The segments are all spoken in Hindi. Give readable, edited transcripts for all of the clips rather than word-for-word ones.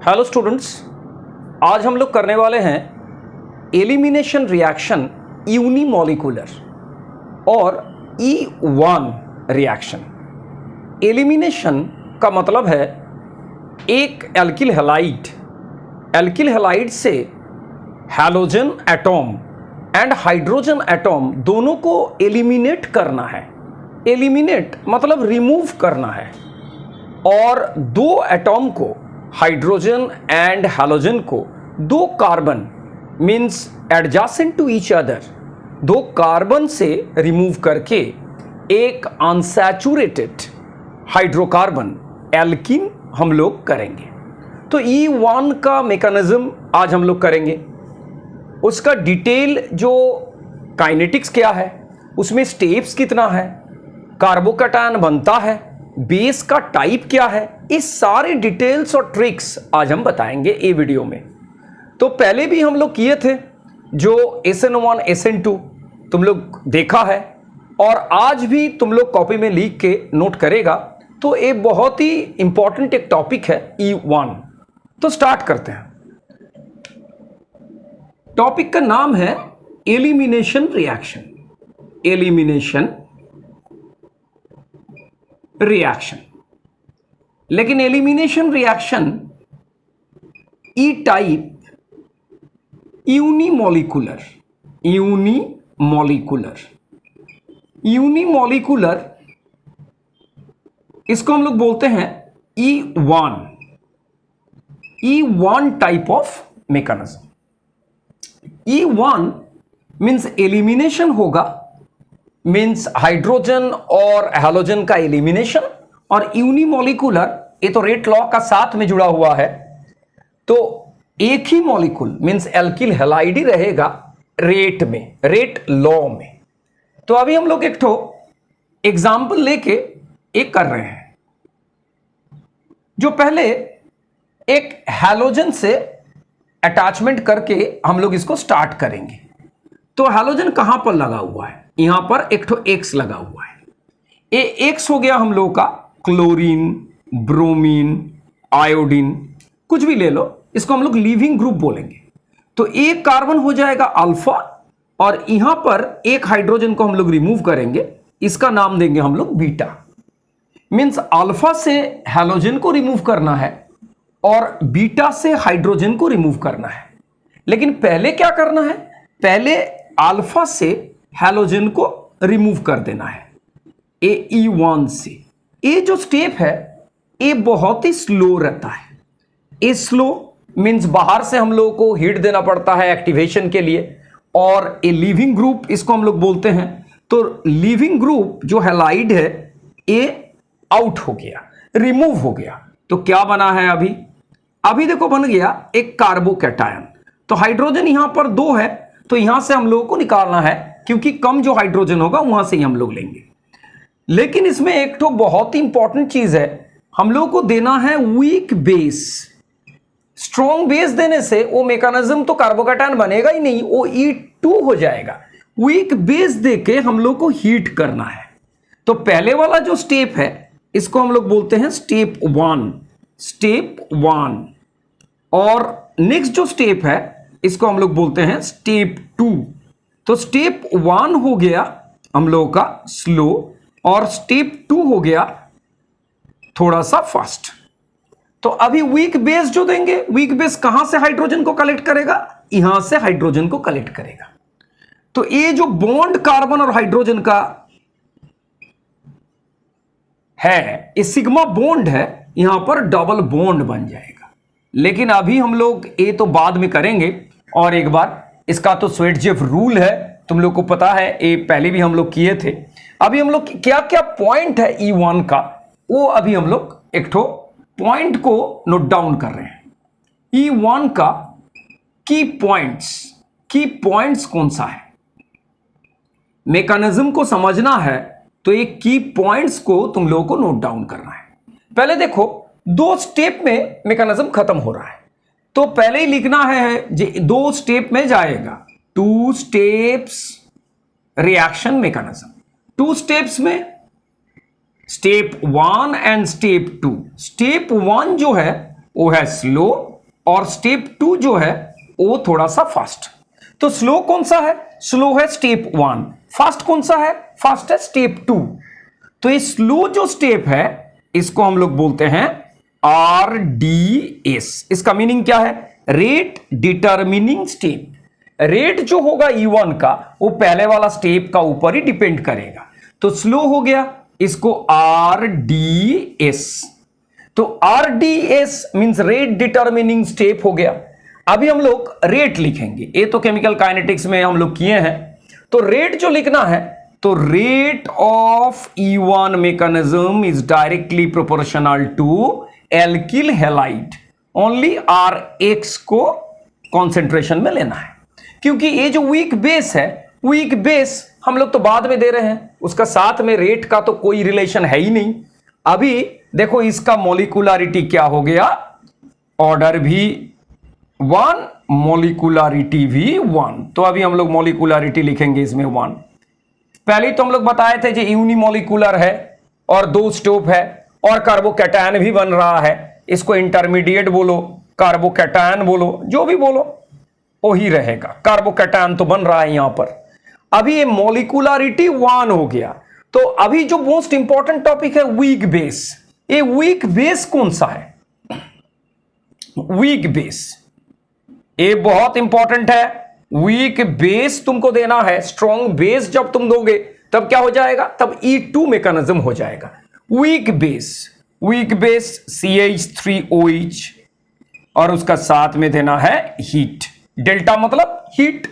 हेलो स्टूडेंट्स, आज हम लोग करने वाले हैं एलिमिनेशन रिएक्शन यूनिमॉलिक्यूलर और E1 रिएक्शन। एलिमिनेशन का मतलब है एक एल्किल हैलाइड से halogen atom and hydrogen atom दोनों को एलिमिनेट करना है। एलिमिनेट मतलब रिमूव करना है, और दो एटॉम को, हाइड्रोजन एंड हैलोजन को, दो carbon means adjacent to each other, दो कार्बन से रिमूव करके एक अनसैचुरेटेड हाइड्रोकार्बन एल्कीन हम लोग करेंगे। तो E1 का मैकेनिज्म आज हम लोग करेंगे। उसका डिटेल जो काइनेटिक्स क्या है, उसमें स्टेप्स कितना है, कार्बोकैटायन बनता है, बेस का टाइप क्या है, इस सारे डिटेल्स और ट्रिक्स आज हम बताएंगे ये वीडियो में। तो पहले भी हम लोग किए थे, जो SN1 SN2 तुम लोग देखा है, और आज भी तुम लोग कॉपी में लिख के नोट करेगा। तो ये बहुत ही इंपॉर्टेंट एक टॉपिक है E1। तो स्टार्ट करते हैं। टॉपिक का नाम है एलिमिनेशन रिएक्शन। एलिमिनेशन रिएक्शन, लेकिन एलिमिनेशन रिएक्शन ई टाइप यूनिमॉलिक्यूलर इसको हम लोग बोलते हैं E1 type of mechanism. E1 means elimination होगा, मीन्स हाइड्रोजन और हैलोजन का एलिमिनेशन, और यूनिमॉलिक्यूलर ये तो रेट लॉ का साथ में जुड़ा हुआ है, तो एक ही मॉलिक्यूल मीन्स एल्किल हैलाइड ही रहेगा रेट में, रेट लॉ में। तो अभी हम लोग एक एग्जाम्पल लेके एक कर रहे हैं। जो पहले एक हैलोजन से अटैचमेंट करके हम लोग इसको स्टार्ट करेंगे। तो हैलोजन कहां पर लगा हुआ है, यहां पर एक X लगा हुआ है। ये X हो गया हम लोग का क्लोरीन, ब्रोमीन, आयोडीन, कुछ भी ले लो, इसको हम लोग लीविंग ग्रुप बोलेंगे। तो एक कार्बन हो जाएगा अल्फा, और यहां पर एक हाइड्रोजन को हम लोग रिमूव करेंगे, इसका नाम देंगे हम लोग बीटा। मीन्स अल्फा से हैलोजन को रिमूव करना है और बीटा से हाइड्रोजन को रिमूव करना है। लेकिन पहले क्या करना है, पहले अल्फा से हैलोजन को रिमूव कर देना है E1 से। ये जो स्टेप है ये बहुत ही स्लो रहता है। ये स्लो मीन्स बाहर से हम लोगों को हीट देना पड़ता है एक्टिवेशन के लिए, और ये लिविंग ग्रुप इसको हम लोग बोलते हैं। तो लिविंग ग्रुप जो हैलाइड है ये आउट हो गया, रिमूव हो गया। तो क्या बना है अभी देखो बन गया एक कार्बोकैटायन। तो हाइड्रोजन यहां पर 2 है, तो यहां से हम लोगों को निकालना है, क्योंकि कम जो हाइड्रोजन होगा वहां से ही हम लोग लेंगे। लेकिन इसमें एक बहुत ही इंपॉर्टेंट चीज है, हम लोगों को देना है वीक बेस। स्ट्रॉन्ग बेस देने से वो मैकेनिज्म तो कार्बोकैटायन बनेगा ही नहीं, वो E2 हो जाएगा। वीक बेस देके हम लोग को हीट करना है। तो पहले वाला जो स्टेप है इसको हम लोग बोलते हैं स्टेप 1, और नेक्स्ट जो स्टेप है इसको हम लोग बोलते हैं स्टेप 2। तो स्टेप 1 हो गया हम लोगों का स्लो, और स्टेप 2 हो गया थोड़ा सा फास्ट। तो अभी वीक बेस जो देंगे, वीक बेस कहां से हाइड्रोजन को कलेक्ट करेगा, यहां से हाइड्रोजन को कलेक्ट करेगा। तो ये जो बॉन्ड कार्बन और हाइड्रोजन का है, ये सिग्मा बॉन्ड है, यहां पर डबल बॉन्ड बन जाएगा। लेकिन अभी हम लोग ये तो बाद में करेंगे। और एक बार इसका तो स्वेटजेफ रूल है, तुम लोग को पता है, ये पहले भी हम लोग किए थे। अभी हम लोग क्या क्या पॉइंट है E1 का, वो अभी हम लोग एक पॉइंट को नोट डाउन कर रहे हैं। E1 का की पॉइंट्स कौन सा है, मैकेनिज्म को समझना है, तो ये की पॉइंट्स को तुम लोगों को नोट डाउन करना है। पहले देखो 2 स्टेप में मैकेनिज्म खत्म हो रहा है, तो पहले ही लिखना है 2 स्टेप में जाएगा। 2 स्टेप्स रिएक्शन मैकेनिज्म। 2 स्टेप्स में स्टेप 1 एंड स्टेप 2। स्टेप 1 जो है वो है स्लो, और स्टेप 2 जो है वो थोड़ा सा फास्ट। तो स्लो कौन सा है? स्लो है स्टेप 1। फास्ट कौन सा है? फास्ट है स्टेप 2। तो ये स्लो जो स्टेप है इसको हम लोग बोलते हैं RDS। इसका मीनिंग क्या है? Rate determining step. रेट जो होगा E1 का वो पहले वाला स्टेप का ऊपर ही डिपेंड करेगा। तो स्लो हो गया, इसको RDS। तो RDS means rate determining step हो गया। अभी हम लोग रेट लिखेंगे, ये तो केमिकल काइनेटिक्स में हम लोग किए हैं। तो रेट जो लिखना है, तो rate of E1 mechanism is directly proportional to alkyl halide. Only Rx को कॉन्सेंट्रेशन में लेना है, क्योंकि ये जो वीक बेस है, वीक बेस हम लोग तो बाद में दे रहे हैं, उसका साथ में रेट का तो कोई रिलेशन है ही नहीं। अभी देखो इसका मॉलिक्यूलरिटी क्या हो गया, ऑर्डर भी 1, मॉलिक्यूलरिटी भी 1। तो अभी हम लोग मॉलिक्यूलरिटी लिखेंगे इसमें 1। पहले तो हम लोग बताए थे जो यूनिमोलिकुलर है और 2 स्टॉप है और कार्बोकैटायन भी बन रहा है। इसको इंटरमीडिएट बोलो, कार्बोकैटायन बोलो, जो भी बोलो वही रहेगा। कार्बोकैटायन तो बन रहा है यहां पर। अभी ये मॉलिक्यूलरिटी 1 हो गया। तो अभी जो मोस्ट इंपॉर्टेंट टॉपिक है वीक बेस। ये वीक बेस कौन सा है? वीक बेस ये बहुत इंपॉर्टेंट है। वीक बेस तुमको देना है। स्ट्रॉन्ग बेस जब तुम दोगे तब क्या हो जाएगा? तब E2 मैकेनिज्म हो जाएगा। वीक बेस CH3OH और उसका साथ में देना है हीट। डेल्टा मतलब हीट,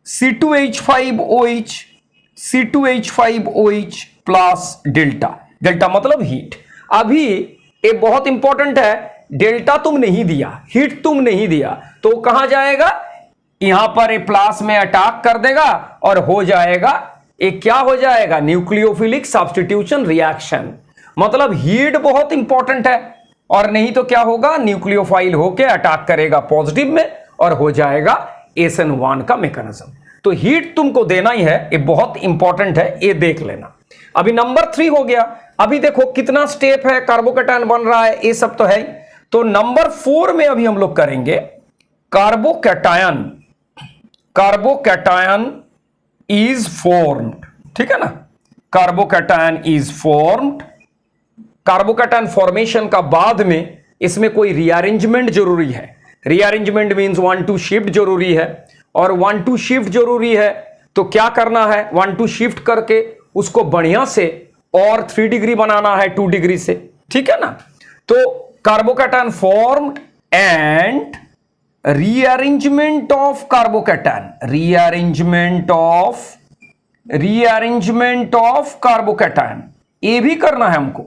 C2H5OH प्लस डेल्टा मतलब हीट। अभी ये बहुत इंपॉर्टेंट है, डेल्टा तुम नहीं दिया, हीट तुम नहीं दिया, तो कहां जाएगा? यहां पर ये प्लस में अटैक कर देगा और हो जाएगा, ये क्या हो जाएगा? Nucleophilic substitution reaction. मतलब हीट बहुत इंपॉर्टेंट है, और नहीं तो क्या होगा? न्यूक्लियोफाइल होके अटैक करेगा पॉजिटिव में और हो जाएगा SN1 का मैकेनिज्म। तो हीट तुमको देना ही है, ये बहुत इंपॉर्टेंट है, ये देख लेना। अभी नंबर 3 हो गया। अभी देखो कितना स्टेप है, कार्बोकैटायन बन रहा है, ये सब तो है। तो नंबर 4 में अभी हम लोग करेंगे कार्बोकैटायन इज फॉर्म्ड। ठीक है ना? Carbocation is formed. Carbocation formation का बाद में इसमें कोई रीअरेंजमेंट जरूरी है। रीअरेंजमेंट मींस 1-2 शिफ्ट जरूरी है, और 1-2 शिफ्ट जरूरी है तो क्या करना है? 1-2 शिफ्ट करके उसको बढ़िया से और 3 डिग्री बनाना है 2 डिग्री से। ठीक है ना? तो carbocation formed and rearrangement of carbocation, rearrangement of carbocation, ये भी करना है हमको।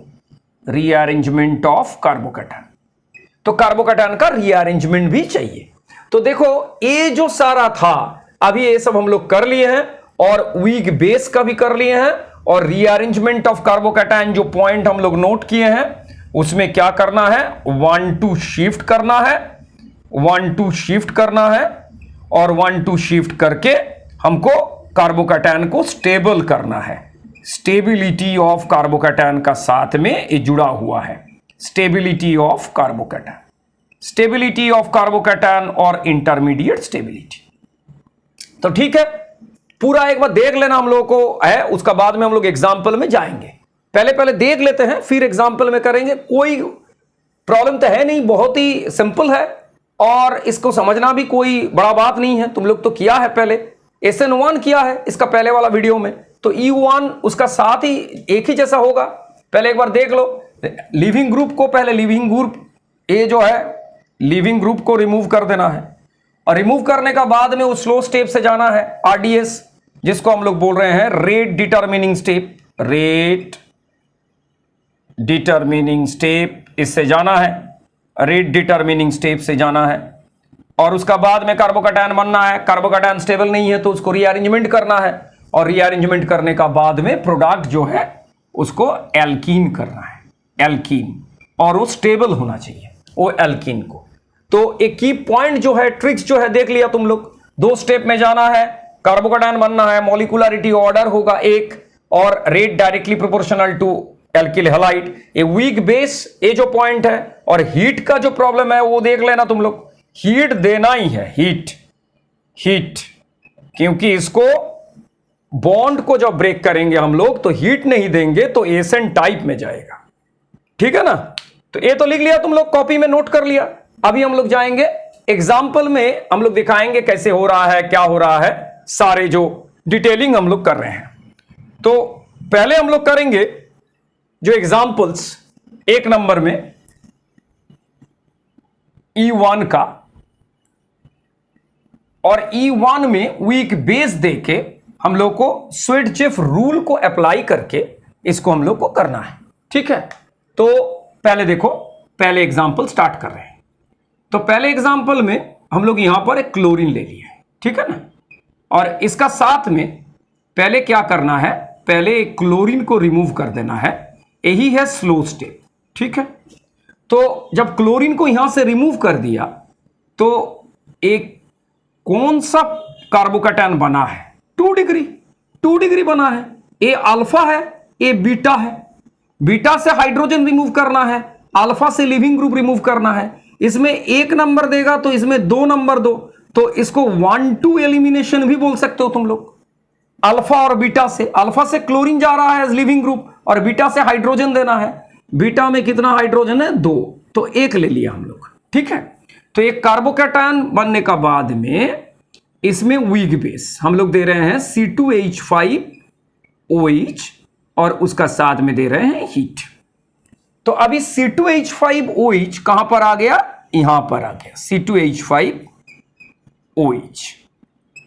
रीअरेंजमेंट ऑफ कार्बोकैटायन, तो कार्बोकैटायन का रीअरेंजमेंट भी चाहिए। तो देखो ये जो सारा था अभी ये सब हम लोग कर लिए हैं, और वीक बेस का भी कर लिए हैं, और रीअरेंजमेंट ऑफ कार्बोकैटायन जो पॉइंट हम लोग नोट किए हैं उसमें क्या करना है? 1-2 शिफ्ट करना है, 1-2 शिफ्ट करना है, और 1-2 शिफ्ट करके हमको कार्बोकैटायन को स्टेबल करना है। स्टेबिलिटी ऑफ कार्बोकैटायन का साथ में ये जुड़ा हुआ है। स्टेबिलिटी ऑफ कार्बोकैटायन और इंटरमीडिएट स्टेबिलिटी। तो ठीक है, पूरा एक बार देख लेना हम लोगों को है, उसका बाद में हम लोग एग्जाम्पल में जाएंगे। पहले देख लेते हैं, फिर एग्जाम्पल में करेंगे। कोई प्रॉब्लम तो है नहीं, बहुत ही सिंपल है, और इसको समझना भी कोई बड़ा बात नहीं है। तुम लोग तो किया है पहले, SN1 किया है इसका पहले वाला वीडियो में, तो E1 उसका साथ ही एक ही जैसा होगा। पहले एक बार देख लो लिविंग ग्रुप को। पहले लिविंग ग्रुप, ये जो है लिविंग ग्रुप को रिमूव कर देना है, और रिमूव करने का बाद में वो स्लो स्टेप से जाना है RDS, जिसको हम लोग बोल रहे हैं rate determining step. Rate determining step, इससे जाना है, रेट डिटर्मिनिंग स्टेप से जाना है। और उसका बाद में कार्बोकैटायन बनना है। कार्बोकैटायन स्टेबल नहीं है तो उसको रीअरेंजमेंट करना है, और रीअरेंजमेंट करने का बाद में प्रोडक्ट जो है उसको एल्कीन करना है, एल्कीन, और वो स्टेबल होना चाहिए वो एल्कीन को। तो एक की पॉइंट जो है, ट्रिक्स जो है देख लिया तुम लोग। 2 स्टेप में जाना है, कार्बोकैटायन बनना है, मॉलिक्यूलरिटी ऑर्डर होगा 1, और rate directly proportional to alkyl halide. A weak base, ये जो पॉइंट है, और हीट का जो प्रॉब्लम है वो देख लेना तुम लोग। हीट देना ही है, हीट हीट, क्योंकि इसको बॉन्ड को जब ब्रेक करेंगे हम लोग तो हीट नहीं देंगे तो एसन टाइप में जाएगा। ठीक है ना, तो ये तो लिख लिया तुम लोग, कॉपी में नोट कर लिया। अभी हम लोग जाएंगे एग्जाम्पल में, हम लोग दिखाएंगे कैसे हो रहा है, क्या हो रहा है, सारे जो डिटेलिंग हम लोग कर रहे हैं। तो पहले हम लोग करेंगे जो एग्जाम्पल्स 1 नंबर में E1 का, और E1 में वीक बेस देके हम लोग को स्वेट-जेफ रूल को अप्लाई करके इसको हम लोग को करना है। ठीक है, तो पहले देखो, पहले एग्जाम्पल स्टार्ट कर रहे हैं। तो पहले एग्जाम्पल में हम लोग यहां पर एक क्लोरीन ले लिए, ठीक है ना, और इसका साथ में पहले क्या करना है, पहले क्लोरीन को रिमूव कर देना है, यही है स्लो स्टेप। ठीक है, तो जब क्लोरीन को यहां से रिमूव कर दिया तो एक कौन सा कार्बोकैटायन बना है, 2 डिग्री बना है। ए अल्फा है, ए बीटा है, बीटा से हाइड्रोजन रिमूव करना है, अल्फा से लिविंग ग्रुप रिमूव करना है। इसमें 1 नंबर देगा तो इसमें 2 नंबर दो, तो इसको 1-2 एलिमिनेशन भी बोल सकते हो तुम लोग। अल्फा और बीटा से, अल्फा से क्लोरीन जा रहा है एज लिविंग ग्रुप और बीटा से हाइड्रोजन देना है। बीटा में कितना हाइड्रोजन है, 2, तो 1 ले लिया हम लोग। ठीक है, तो एक कार्बोकैटायन बनने का बाद में इसमें वीक बेस हम लोग दे रहे हैं C2H5OH और उसका साथ में दे रहे हैं हीट। तो अभी C2H5OH कहां पर आ गया, यहां पर आ गया C2H5OH।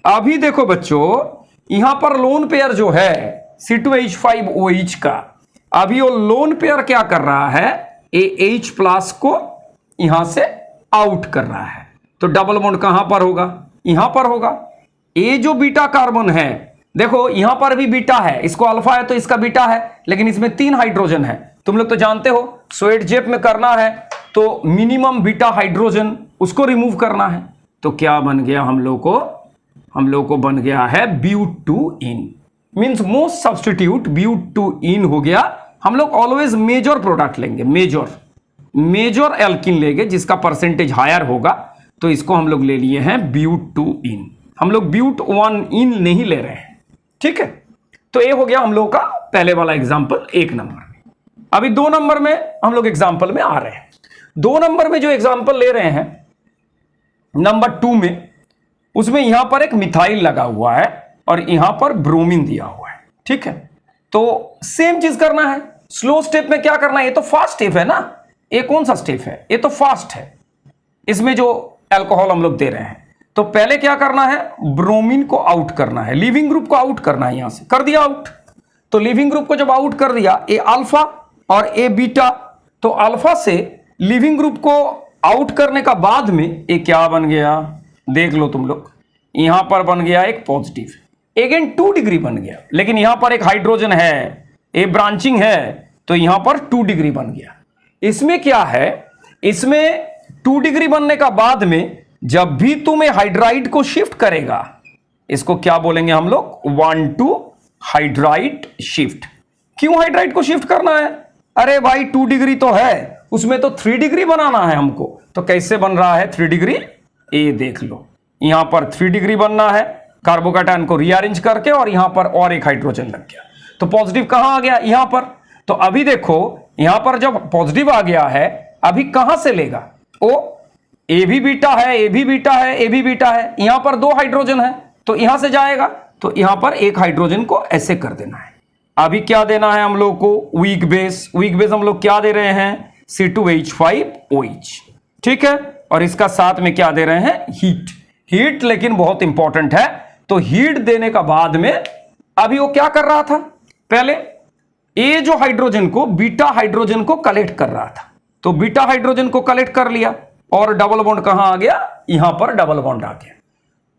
अभी देखो बच्चों, यहां पर लोन पेयर जो है C2H5OH का, अभी वो लोन पेयर क्या कर रहा है, AH प्लस को यहां से आउट कर रहा है। तो डबल बॉन्ड कहां पर होगा, यहां पर होगा। ये जो बीटा कार्बन है, देखो यहां पर भी बीटा है, इसको अल्फा है तो इसका बीटा है, लेकिन इसमें 3 हाइड्रोजन है। तुम लोग तो जानते हो स्वेट-जेफ में करना है तो मिनिमम बीटा हाइड्रोजन उसको रिमूव करना है। तो क्या बन गया हम लोग को बन गया है ब्यूट-2-इन, मींस मोस्ट सब्स्टिट्यूट ब्यूट-2-इन हो गया। हम लोग ऑलवेज मेजर प्रोडक्ट लेंगे, मेजर एल्किन लेंगे जिसका परसेंटेज हायर होगा, तो इसको हम लोग ले लिए हैं ब्यूट-2-इन। हम लोग ब्यूट-1-इन नहीं ले रहे हैं। ठीक है, तो ये हो गया हम लोग का पहले वाला एग्जांपल 1 नंबर में। अभी 2 नंबर में हम लोग एग्जांपल में आ रहे हैं। 2 नंबर में जो एग्जांपल ले रहे हैं नंबर 2 में, उसमें यहां पर एक मिथाइल लगा हुआ है और यहां पर ब्रोमीन दिया हुआ है। ठीक है, तो सेम चीज करना है। स्लो स्टेप में क्या करना है, ये तो फास्ट स्टेप है ना, ये कौन सा स्टेप है, ये तो फास्ट है। इसमें जो अल्कोहल हम लोग दे रहे हैं, तो पहले क्या करना है, ब्रोमीन को आउट करना है, लिविंग ग्रुप को आउट करना है। यहां से कर दिया आउट, तो लिविंग ग्रुप को जब आउट कर दिया, ए अल्फा और ए बीटा, तो अल्फा से लिविंग ग्रुप को आउट करने का बाद में ये क्या बन गया, देख लो तुम लोग, यहां पर बन गया एक पॉजिटिव, अगेन 2 डिग्री बन गया, लेकिन यहां पर एक हाइड्रोजन है, ए ब्रांचिंग है, तो यहां पर 2 डिग्री बन गया। इसमें क्या है, इसमें 2 डिग्री बनने का बाद में जब भी तुम्हें हाइड्राइड को शिफ्ट करेगा, इसको क्या बोलेंगे हम लोग, 1-2 हाइड्राइड शिफ्ट। क्यों हाइड्राइड को शिफ्ट करना है, अरे भाई 2 डिग्री तो है, उसमें तो 3 डिग्री बनाना है हमको। तो कैसे बन रहा है 3 डिग्री, ये देख लो, यहां पर 3 डिग्री बनना है, कार्बोकैटायन को रीअरेंज करके, और यहां पर और एक हाइड्रोजन लग गया, तो पॉजिटिव कहां आ गया, यहां पर। तो अभी देखो यहां पर जब पॉजिटिव आ गया है, अभी कहां से लेगा, ओ ए भी बीटा है, ए भी बीटा है, ए भी बीटा है, यहां पर 2 हाइड्रोजन है, तो यहां से जाएगा, तो यहां पर एक हाइड्रोजन को ऐसे कर देना है। अभी क्या देना है हम लोग को, वीक बेस हम लोग क्या दे रहे हैं, C2H5OH। ठीक है, और इसका साथ में क्या दे रहे हैं, हीट, लेकिन बहुत इंपॉर्टेंट है। तो हीट देने का बाद में अभी वो क्या कर रहा था, पहले ए जो हाइड्रोजन को, बीटा हाइड्रोजन को कलेक्ट कर रहा था, तो बीटा हाइड्रोजन को कलेक्ट कर लिया, और डबल बॉन्ड कहां आ गया, यहां पर डबल बॉन्ड आ गया।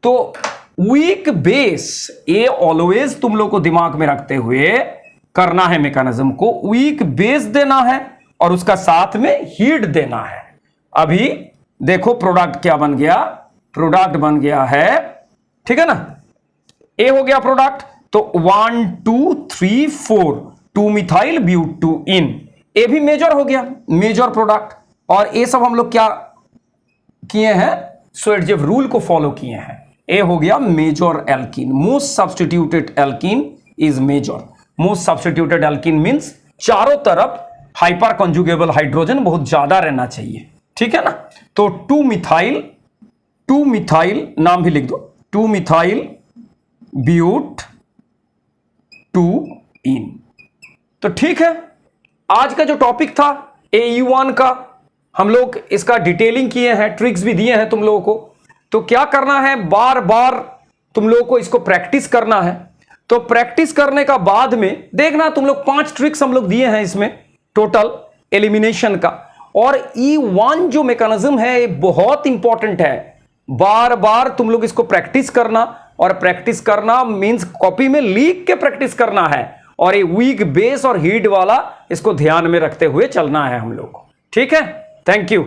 तो वीक बेस, ये ऑलवेज तुम लोग को दिमाग में रखते हुए करना है मैकेनिज्म को, वीक बेस देना है और उसका साथ में हीट देना है। अभी देखो प्रोडक्ट क्या बन गया, प्रोडक्ट बन गया है, ठीक है ना, ए हो गया प्रोडक्ट, तो 1 2 3 4 2 मिथाइल ब्यूट-2-इन, ए भी मेजर हो गया, मेजर प्रोडक्ट। और ये सब हम लोग क्या किए हैं, स्वेटजेव रूल को फॉलो किए हैं। ए हो गया major alkene, most substituted alkene is major. Most substituted alkene means चारों तरफ हाइपर कॉन्जुगेबल हाइड्रोजन बहुत ज्यादा रहना चाहिए, ठीक है ना। तो 2 मिथाइल नाम भी लिख दो, 2 मिथाइल ब्यूट 2 इन। तो ठीक है, आज का जो टॉपिक था AU1 का, हम लोग इसका डिटेलिंग किए हैं, ट्रिक्स भी दिए हैं तुम लोगों को। तो क्या करना है, बार बार तुम लोगों को इसको प्रैक्टिस करना है। तो प्रैक्टिस करने का बाद में देखना, तुम लोग 5 ट्रिक्स हम लोग दिए हैं इसमें टोटल एलिमिनेशन का। और E1 जो मैकेनिज्म है ये बहुत इंपॉर्टेंट है, बार बार तुम लोग इसको प्रैक्टिस करना। और प्रैक्टिस करना मींस कॉपी में लिख के प्रैक्टिस करना है, और ये वीक बेस और हीट वाला इसको ध्यान में रखते हुए चलना है हम लोग को, ठीक है। Thank you.